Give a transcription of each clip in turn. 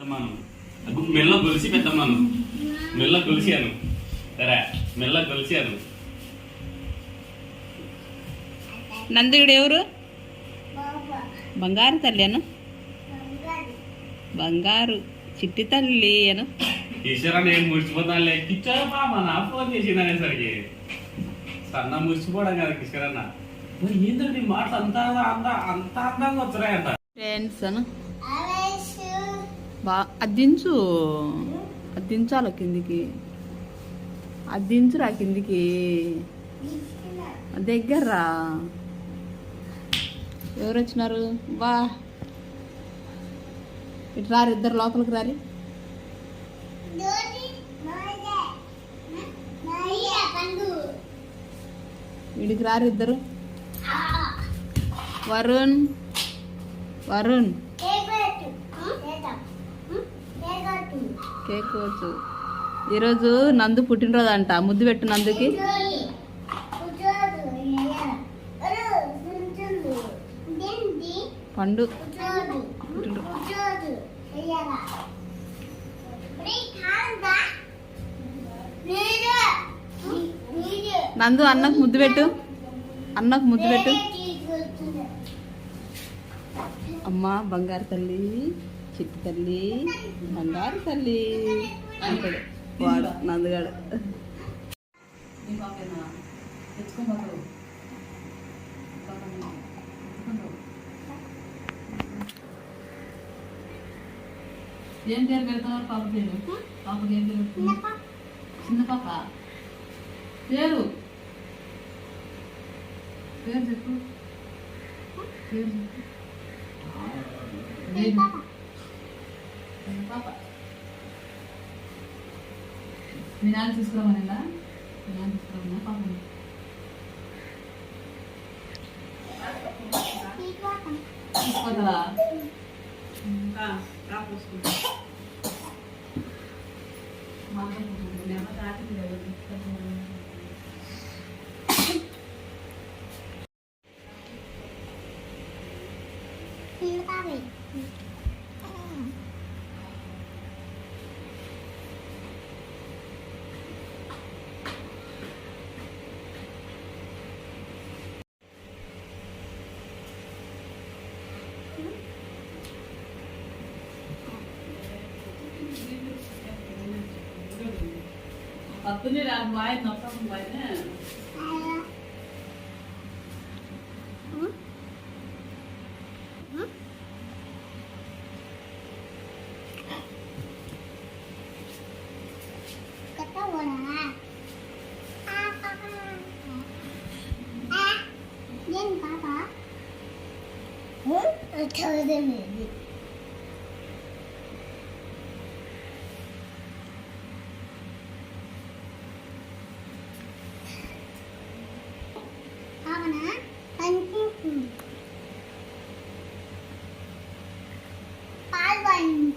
మెల్ల గొలిసి పెద్దమ్మాను మెల్ల గొలిసాను సరే మెల్ల గొలిసాను. నందుడు ఎవరు? బంగారు తల్లి అను, బంగారు చిట్టి తల్లి అను. ఈశ్వరా నేను మురిచిపోతానులే కిచ్చోరా బాబా నా ఫోన్ చేసింది అనేసరికి సన్న మురిచిపోవడం కదా కిషోరన్న. ఏంటంటే మాటలు అంతా అంత అందంగా వచ్చాయంట ఫ్రెండ్స్ అను. అద్దించు అద్దించాల కిందికి, అద్దించురా కిందికి దగ్గర్రా. ఎవరు వచ్చినారు? బా ఇటు రారు, ఇద్దరు లోపలికి రారి. వీడికి రారు ఇద్దరు. వరుణ్ వరుణ్ కేక్ వచ్చు. ఈరోజు నందు పుట్టినరోజు అంట, ముద్దు పెట్టు నందుకి. పండు నందు అన్నకు ముద్దు పెట్టు, అన్నకు ముద్దు పెట్టు. అమ్మ బంగారు తల్లి, చిట్టి తల్లి, బంగారు తల్లి అంటాడు వాడు నందుగాడు. ఏం పేరు పెడతావు పాప పేరు? పాపకి ఏం పేరు పెడుతుంది? చిన్న పాప పేరు పేరు చెప్పు, పేరు చెప్పు. పాప మీ నాన్న తీసుకురామనిలా, మీ నాన్న తీసుకురామన్నా పాప తీసుకోదా? Waktunya dah main, nonton mainnya. Kata bola. Yen papa. Tahu deh ni.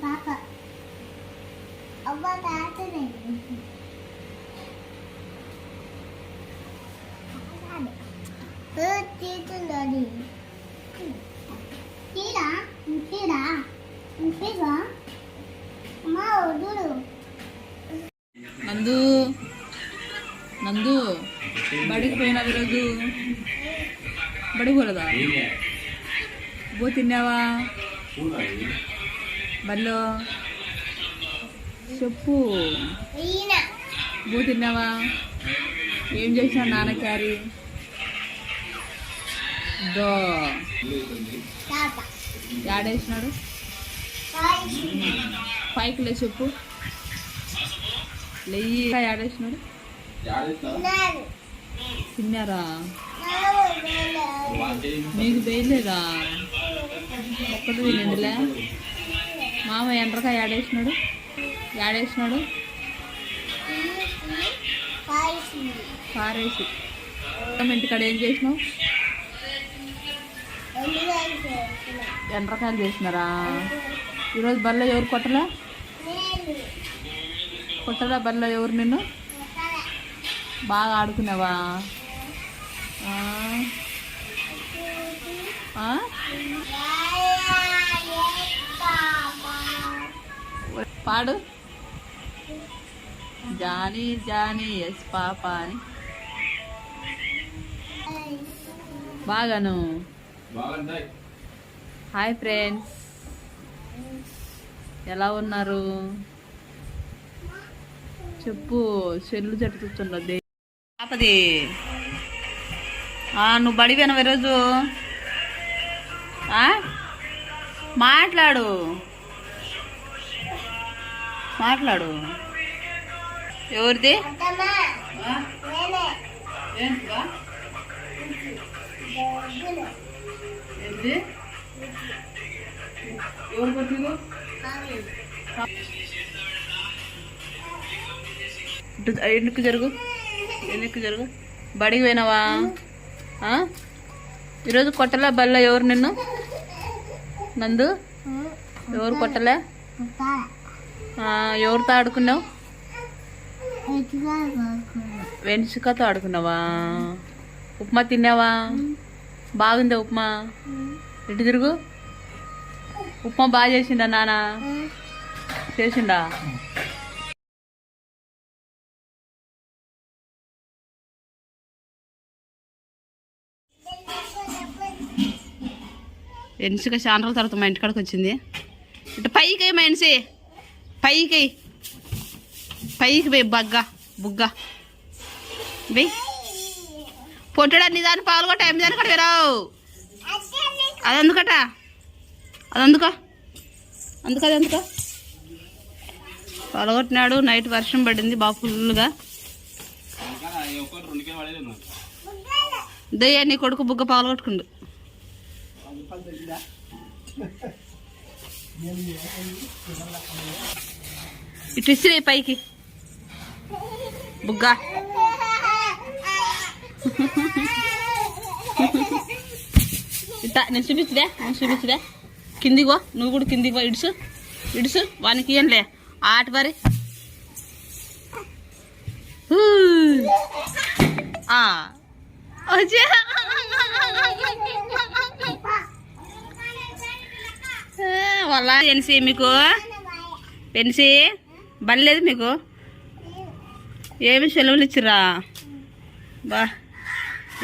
Papa, apa kata ni? Itu tadi. Tidak. Mau dulu. నందు బడికి పోయినా ఈరోజు? బడికి పోలేదా? బో తిన్నావా? బల్లో చెప్పు, బో తిన్నావా? ఏం చేసినా నాన్న క్యారీ? దో యాడేసినాడు? పైకి లే చెప్పు, లేయి. యాడేసినాడు? తిన్నారా? మీకు వేయలేదా? ఒక్కటి తినండిలే. మామ ఎండ్రకాయ యాడేసినాడు? పారేసి. ఇంటికాడ ఏం చేసినావు? ఎండ్రకాయలు చేసినారా? ఈరోజు బల్ల ఎవరు కొట్టలే బల్ల ఎవరు? నిన్ను బాగా ఆడుకున్నావా? పాడు. జానీ జానీ ఎస్ పాప అని బాగాను. హాయ్ ఫ్రెండ్స్, ఎలా ఉన్నారు చెప్పు. చెల్లు చెట్టు చూస్తున్నది పాపది. నువ్వు బడిపోయినావు ఈరోజు. మాట్లాడు మాట్లాడు. ఎవరిది? ఎవరు కొట్టిరు? ఎన్నికి జరుగు, ఎన్నికి జరుగు. బడికి పోయినావా? ఈరోజు కొట్టలే బల్ల ఎవరు నిన్ను? నందు ఎవరు కొట్టలే? ఎవరితో ఆడుకున్నావు? వెంచుకతో ఆడుకున్నావా? ఉప్మా తిన్నావా? బాగుందా ఉప్మా? ఎటు తిరుగు. ఉప్మా బాగా చేసిండా నాన్న? చేసిండా? ఎన్సిక చాలా రోజుల తర్వాత మా ఇంటికాడికి వచ్చింది. ఇటు పైకి మా ఎన్సి పైకి పైకి పోయి బుగ్గ బెయ్. పొట్టడా నీ దాన్ని పాల్గొట్ట ఏమి దాని కడ రావు. అదందుకట అదందుకో అందుకో పాల్గొట్టినాడు. నైట్ వర్షం పడింది బాగా ఫుల్గా. దయ్యా నీ కొడుకు బుగ్గ పాల్గొట్టుకుండు. ఇటు ఇసిరే పైకి బుగ్గ. ఇట్లా నేను చూపించదే కిందిగో. నువ్వు కూడా కిందిగో. ఇడుసు వానికి ఏంలే ఆట మరి. వాళ్ళ ఎన్సి మీకు పెన్సి బలేదు మీకు. ఏమి సెలవులు ఇచ్చిరా బా.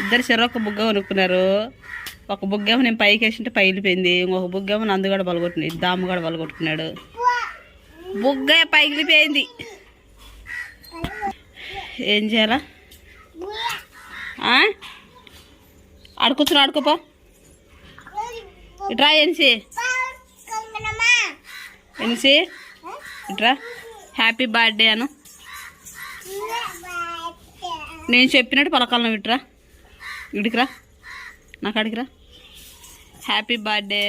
ఇద్దరు చెరొక బుగ్గ కొనుక్కున్నారు. ఒక బుగ్గేమో నేను పైకి వేసింటే పగిలిపోయింది. ఇంకొక బుగ్గేమో నందు కూడా పలగొట్టినాడు. దాము కూడా పలగొట్టుకున్నాడు. బుగ్గ పగిలిపోయింది. ఏం చేయాలా? ఆడుకొచ్చురా ఆడుకోపో. ఇట్రా ఎన్సి ఇట్రా. హ్యాపీ బర్త్డే అను. నేను చెప్పినట్టు పలకాలను ఇట్రా. ఇడికిరా, నాకు అడిగిరా. Happy birthday.